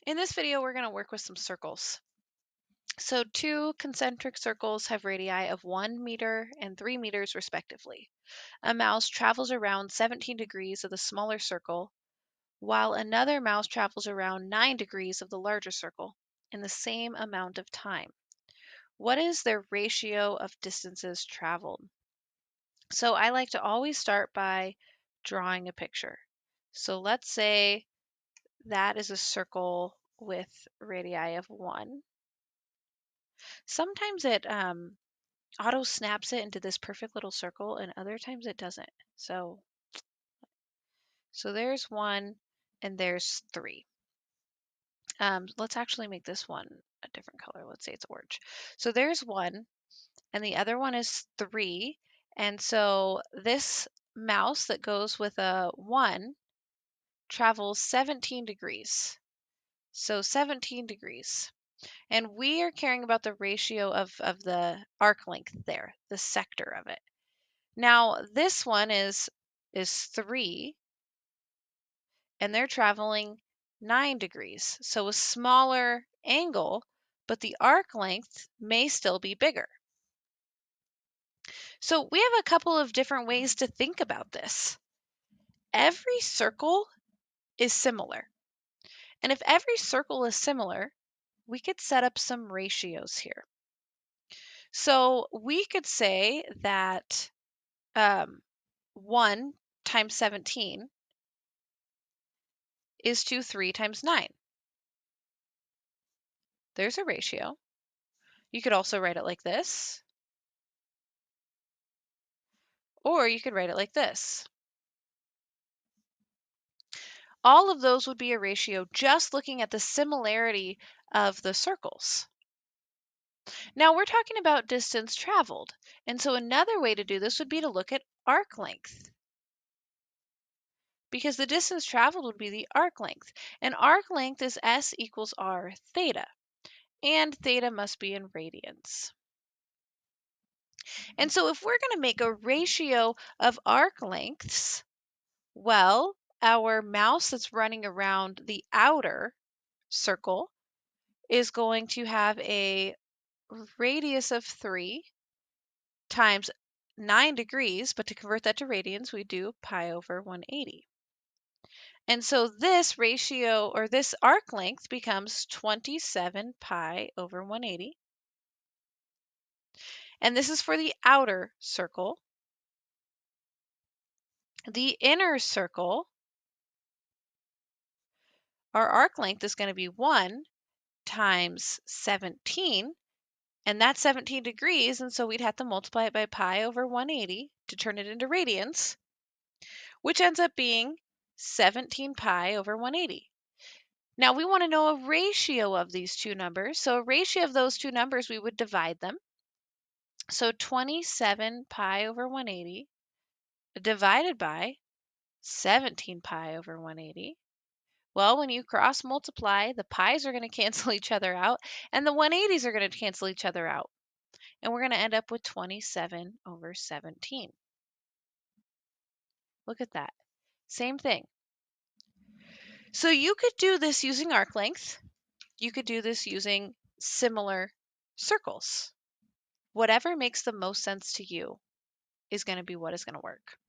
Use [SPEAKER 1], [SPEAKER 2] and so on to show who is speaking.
[SPEAKER 1] In this video, we're going to work with some circles. So two concentric circles have radii of 1 meter and 3 meters respectively. A mouse travels around 17 degrees of the smaller circle, while another mouse travels around 9 degrees of the larger circle in the same amount of time. What is their ratio of distances traveled? So I like to always start by drawing a picture. So let's say that is a circle with radii of 1. Sometimes it auto snaps it into this perfect little circle, and other times it doesn't. So there's 1 and there's 3. Let's actually make this one a different color. Let's say it's orange. So there's 1 and the other one is 3. And so this mouse that goes with a 1 travels 17 degrees. So 17 degrees. And we are caring about the ratio of the arc length there, the sector of it. Now, this one is 3, and they're traveling 9 degrees. So a smaller angle, but the arc length may still be bigger. So we have a couple of different ways to think about this. Every circle is similar. And if every circle is similar, we could set up some ratios here. So we could say that 1 times 17 is to 3 times 9. There's a ratio. You could also write it like this, or you could write it like this. All of those would be a ratio just looking at the similarity of the circles. Now we're talking about distance traveled, and so another way to do this would be to look at arc length, because the distance traveled would be the arc length, and arc length is S equals R theta, and theta must be in radians. And so if we're going to make a ratio of arc lengths, well, our mouse that's running around the outer circle is going to have a radius of 3 times 9 degrees, but to convert that to radians, we do pi over 180. And so this ratio, or this arc length, becomes 27 pi over 180. And this is for the outer circle. The inner circle, our arc length is going to be 1 times 17, and that's 17 degrees, and so we'd have to multiply it by pi over 180 to turn it into radians, which ends up being 17 pi over 180. Now we want to know a ratio of these two numbers. So a ratio of those two numbers, we would divide them. So 27 pi over 180 divided by 17 pi over 180. Well, when you cross multiply, the pi's are going to cancel each other out, and the 180s are going to cancel each other out. And we're going to end up with 27 over 17. Look at that. Same thing. So you could do this using arc length. You could do this using similar circles. Whatever makes the most sense to you is going to be what is going to work.